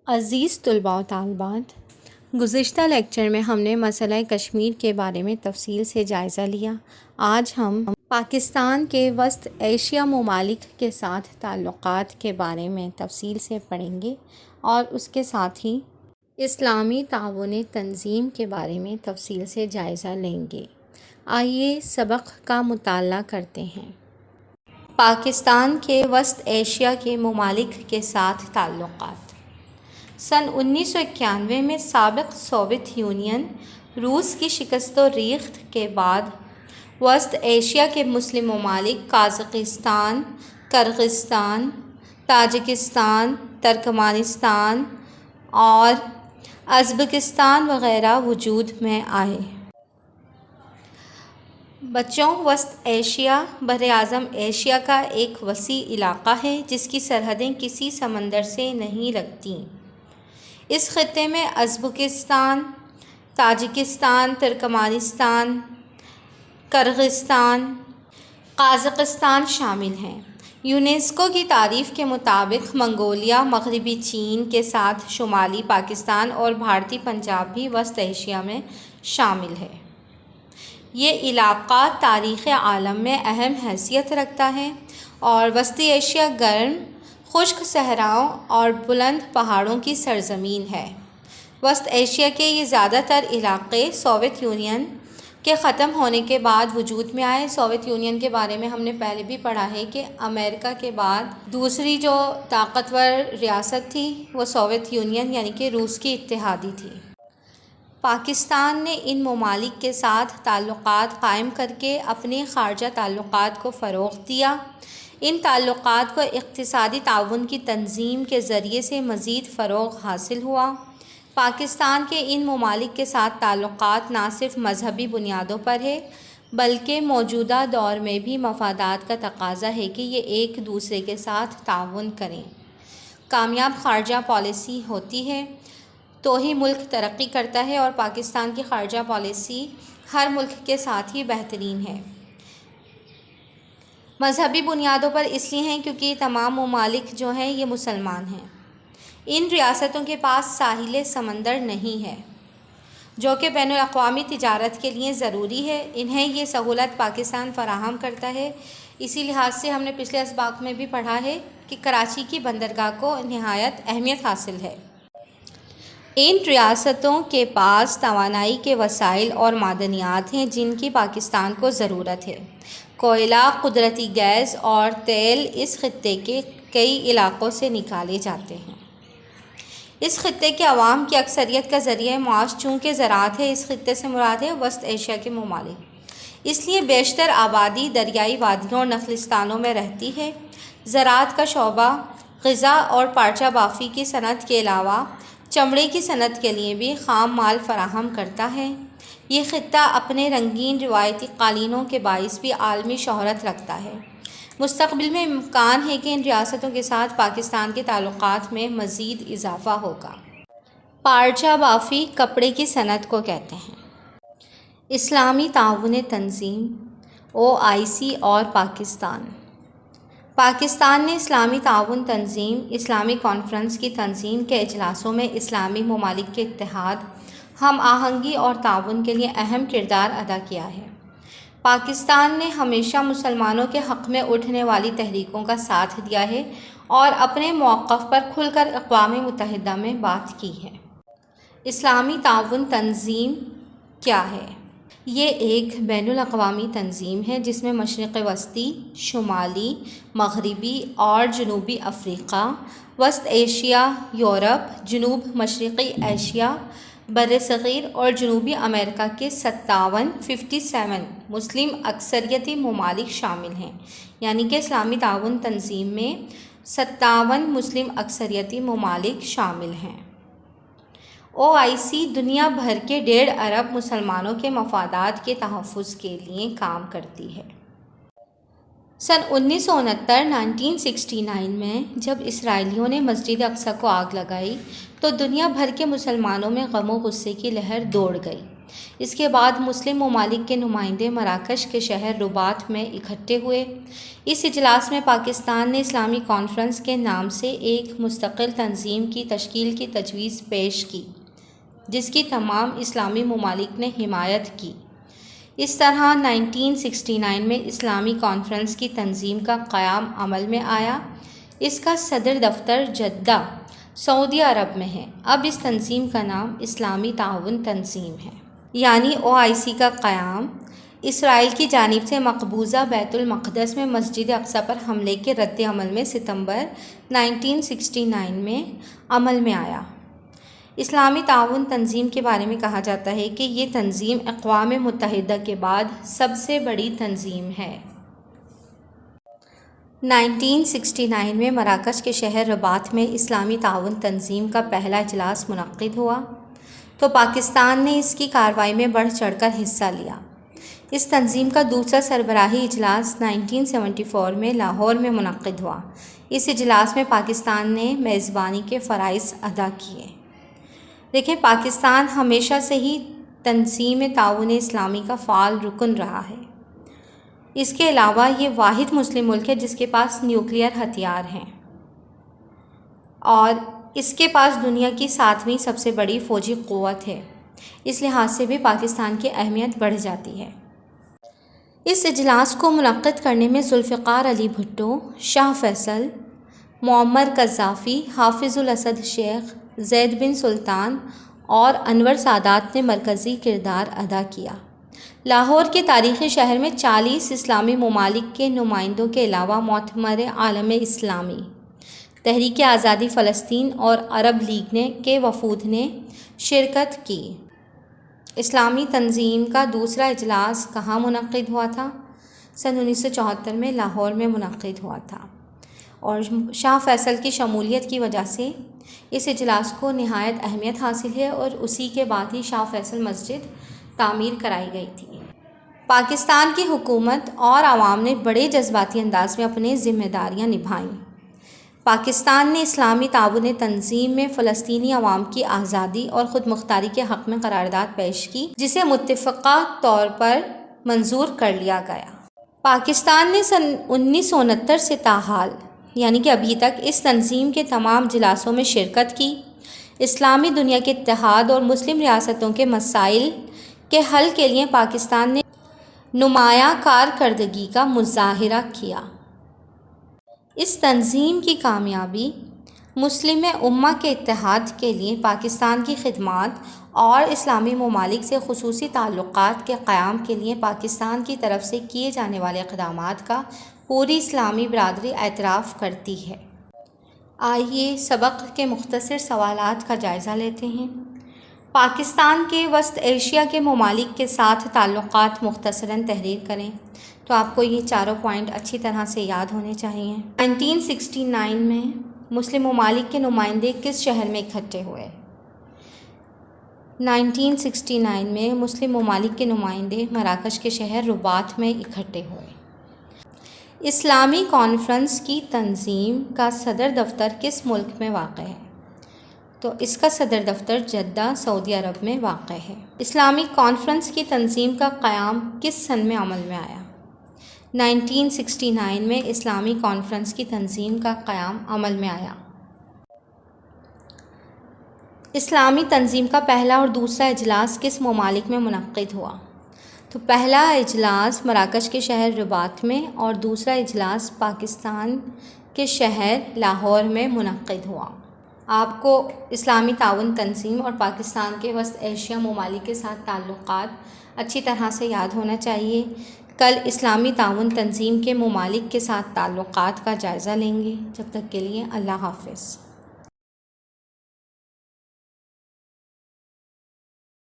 عزیز طلباء و طالبات، گزشتہ لیکچر میں ہم نے مسئلہ کشمیر کے بارے میں تفصیل سے جائزہ لیا۔ آج ہم پاکستان کے وسط ایشیا ممالک کے ساتھ تعلقات کے بارے میں تفصیل سے پڑھیں گے اور اس کے ساتھ ہی اسلامی تعاون تنظیم کے بارے میں تفصیل سے جائزہ لیں گے۔ آئیے سبق کا مطالعہ کرتے ہیں۔ پاکستان کے وسط ایشیا کے ممالک کے ساتھ تعلقات۔ سن 1991 میں سابق سوویت یونین روس کی شکست و ریخت کے بعد وسط ایشیا کے مسلم ممالک قازقستان، کرغزستان، تاجکستان، ترکمانستان اور ازبکستان وغیرہ وجود میں آئے۔ بچوں، وسط ایشیا براعظم ایشیا کا ایک وسیع علاقہ ہے جس کی سرحدیں کسی سمندر سے نہیں لگتیں۔ اس خطے میں Uzbekistan, Tajikistan, Turkmenistan, Kyrgyzstan, Kazakhstan شامل ہیں۔ یونیسکو کی تعریف کے مطابق منگولیا، مغربی چین کے ساتھ شمالی پاکستان اور بھارتی پنجاب بھی وسط ایشیا میں شامل ہے۔ یہ علاقہ تاریخ عالم میں اہم حیثیت رکھتا ہے اور وسطی ایشیا گرم، خشک صحراؤں اور بلند پہاڑوں کی سرزمین ہے۔ وسط ایشیا کے یہ زیادہ تر علاقے سوویت یونین کے ختم ہونے کے بعد وجود میں آئے۔ سوویت یونین کے بارے میں ہم نے پہلے بھی پڑھا ہے کہ امریکہ کے بعد دوسری جو طاقتور ریاست تھی وہ سوویت یونین یعنی کہ روس کی اتحادی تھی۔ پاکستان نے ان ممالک کے ساتھ تعلقات قائم کر کے اپنے خارجہ تعلقات کو فروغ دیا۔ ان تعلقات کو اقتصادی تعاون کی تنظیم کے ذریعے سے مزید فروغ حاصل ہوا۔ پاکستان کے ان ممالک کے ساتھ تعلقات نہ صرف مذہبی بنیادوں پر ہے بلکہ موجودہ دور میں بھی مفادات کا تقاضا ہے کہ یہ ایک دوسرے کے ساتھ تعاون کریں۔ کامیاب خارجہ پالیسی ہوتی ہے تو ہی ملک ترقی کرتا ہے اور پاکستان کی خارجہ پالیسی ہر ملک کے ساتھ ہی بہترین ہے۔ مذہبی بنیادوں پر اس لیے ہیں کیونکہ تمام ممالک جو ہیں یہ مسلمان ہیں۔ ان ریاستوں کے پاس ساحل سمندر نہیں ہے جو کہ بین الاقوامی تجارت کے لیے ضروری ہے۔ انہیں یہ سہولت پاکستان فراہم کرتا ہے۔ اسی لحاظ سے ہم نے پچھلے اسباق میں بھی پڑھا ہے کہ کراچی کی بندرگاہ کو نہایت اہمیت حاصل ہے۔ ان ریاستوں کے پاس توانائی کے وسائل اور معدنیات ہیں جن کی پاکستان کو ضرورت ہے۔ کوئلہ، قدرتی گیس اور تیل اس خطے کے کئی علاقوں سے نکالے جاتے ہیں۔ اس خطے کے عوام کی اکثریت کا ذریعہ معاش چونکہ زراعت ہے، اس خطے سے مراد ہے وسط ایشیا کے ممالک۔ اس لیے بیشتر آبادی دریائی وادیوں اور نخلستانوں میں رہتی ہے۔ زراعت کا شعبہ غذا اور پارچہ بافی کی صنعت کے علاوہ چمڑے کی صنعت کے لیے بھی خام مال فراہم کرتا ہے۔ یہ خطہ اپنے رنگین روایتی قالینوں کے باعث بھی عالمی شہرت رکھتا ہے۔ مستقبل میں امکان ہے کہ ان ریاستوں کے ساتھ پاکستان کے تعلقات میں مزید اضافہ ہوگا۔ پارچہ بافی کپڑے کی صنعت کو کہتے ہیں۔ اسلامی تعاون تنظیم OIC اور پاکستان۔ پاکستان نے اسلامی تعاون تنظیم اسلامی کانفرنس کی تنظیم کے اجلاسوں میں اسلامی ممالک کے اتحاد، ہم آہنگی اور تعاون کے لیے اہم کردار ادا کیا ہے۔ پاکستان نے ہمیشہ مسلمانوں کے حق میں اٹھنے والی تحریکوں کا ساتھ دیا ہے اور اپنے موقف پر کھل کر اقوام متحدہ میں بات کی ہے۔ اسلامی تعاون تنظیم کیا ہے؟ یہ ایک بین الاقوامی تنظیم ہے جس میں مشرق وسطی، شمالی، مغربی اور جنوبی افریقہ، وسط ایشیا، یورپ، جنوب مشرقی ایشیا، برصغیر اور جنوبی امریکہ کے 57 مسلم اکثریتی ممالک شامل ہیں۔ یعنی کہ اسلامی تعاون تنظیم میں 57 مسلم اکثریتی ممالک شامل ہیں۔ OIC دنیا بھر کے 1.5 ارب مسلمانوں کے مفادات کے تحفظ کے لیے کام کرتی ہے۔ سن 1969 میں جب اسرائیلیوں نے مسجد اقصیٰ کو آگ لگائی تو دنیا بھر کے مسلمانوں میں غم و غصے کی لہر دوڑ گئی۔ اس کے بعد مسلم ممالک کے نمائندے مراکش کے شہر رباط میں اکٹھے ہوئے۔ اس اجلاس میں پاکستان نے اسلامی کانفرنس کے نام سے ایک مستقل تنظیم کی تشکیل کی تجویز پیش کی، جس کی تمام اسلامی ممالک نے حمایت کی۔ اس طرح 1969 میں اسلامی کانفرنس کی تنظیم کا قیام عمل میں آیا۔ اس کا صدر دفتر جدہ، سعودی عرب میں ہے۔ اب اس تنظیم کا نام اسلامی تعاون تنظیم ہے۔ یعنی OIC کا قیام اسرائیل کی جانب سے مقبوضہ بیت المقدس میں مسجد اقصی پر حملے کے رد عمل میں ستمبر 1969 میں عمل میں آیا۔ اسلامی تعاون تنظیم کے بارے میں کہا جاتا ہے کہ یہ تنظیم اقوام متحدہ کے بعد سب سے بڑی تنظیم ہے۔ 1969 میں مراکش کے شہر رباط میں اسلامی تعاون تنظیم کا پہلا اجلاس منعقد ہوا تو پاکستان نے اس کی کارروائی میں بڑھ چڑھ کر حصہ لیا۔ اس تنظیم کا دوسرا سربراہی اجلاس 1974 میں لاہور میں منعقد ہوا۔ اس اجلاس میں پاکستان نے میزبانی کے فرائض ادا کیے۔ دیکھیں، پاکستان ہمیشہ سے ہی تنظیم تعاون اسلامی کا فعال رکن رہا ہے۔ اس کے علاوہ یہ واحد مسلم ملک ہے جس کے پاس نیوکلیئر ہتھیار ہیں، اور اس کے پاس دنیا کی 7ویں سب سے بڑی فوجی قوت ہے۔ اس لحاظ سے بھی پاکستان کی اہمیت بڑھ جاتی ہے۔ اس اجلاس کو منعقد کرنے میں ذوالفقار علی بھٹو، شاہ فیصل، معمر قذافی، حافظ الاسد شیخ، زید بن سلطان اور انور سادات نے مرکزی کردار ادا کیا۔ لاہور کے تاریخی شہر میں 40 اسلامی ممالک کے نمائندوں کے علاوہ معتمر عالم اسلامی، تحریک آزادی فلسطین اور عرب لیگ کے وفود نے شرکت کی۔ اسلامی تنظیم کا دوسرا اجلاس کہاں منعقد ہوا تھا؟ سن 1974 میں لاہور میں منعقد ہوا تھا، اور شاہ فیصل کی شمولیت کی وجہ سے اس اجلاس کو نہایت اہمیت حاصل ہے، اور اسی کے بعد ہی شاہ فیصل مسجد تعمیر کرائی گئی تھی۔ پاکستان کی حکومت اور عوام نے بڑے جذباتی انداز میں اپنی ذمہ داریاں نبھائیں۔ پاکستان نے اسلامی تعاون تنظیم میں فلسطینی عوام کی آزادی اور خود مختاری کے حق میں قرارداد پیش کی، جسے متفقہ طور پر منظور کر لیا گیا۔ پاکستان نے سن 1969 سے تاحال، یعنی کہ ابھی تک، اس تنظیم کے تمام اجلاسوں میں شرکت کی۔ اسلامی دنیا کے اتحاد اور مسلم ریاستوں کے مسائل کے حل کے لیے پاکستان نے نمایاں کارکردگی کا مظاہرہ کیا۔ اس تنظیم کی کامیابی مسلم امہ کے اتحاد کے لیے پاکستان کی خدمات اور اسلامی ممالک سے خصوصی تعلقات کے قیام کے لیے پاکستان کی طرف سے کیے جانے والے اقدامات کا پوری اسلامی برادری اعتراف کرتی ہے۔ آئیے سبق کے مختصر سوالات کا جائزہ لیتے ہیں۔ پاکستان کے وسط ایشیا کے ممالک کے ساتھ تعلقات مختصراً تحریر کریں۔ تو آپ کو یہ چاروں پوائنٹ اچھی طرح سے یاد ہونے چاہیے۔ 1969 میں مسلم ممالک کے نمائندے کس شہر میں اکٹھے ہوئے؟ 1969 میں مسلم ممالک کے نمائندے مراکش کے شہر رباط میں اکٹھے ہوئے۔ اسلامی کانفرنس کی تنظیم کا صدر دفتر کس ملک میں واقع ہے؟ تو اس کا صدر دفتر جدہ، سعودی عرب میں واقع ہے۔ اسلامی کانفرنس کی تنظیم کا قیام کس سن میں عمل میں آیا؟ 1969 میں اسلامی کانفرنس کی تنظیم کا قیام عمل میں آیا۔ اسلامی تنظیم کا پہلا اور دوسرا اجلاس کس ممالک میں منعقد ہوا؟ تو پہلا اجلاس مراکش کے شہر رباط میں اور دوسرا اجلاس پاکستان کے شہر لاہور میں منعقد ہوا۔ آپ کو اسلامی تعاون تنظیم اور پاکستان کے وسط ایشیا ممالک کے ساتھ تعلقات اچھی طرح سے یاد ہونا چاہیے۔ کل اسلامی تعاون تنظیم کے ممالک کے ساتھ تعلقات کا جائزہ لیں گے۔ جب تک کے لیے اللہ حافظ۔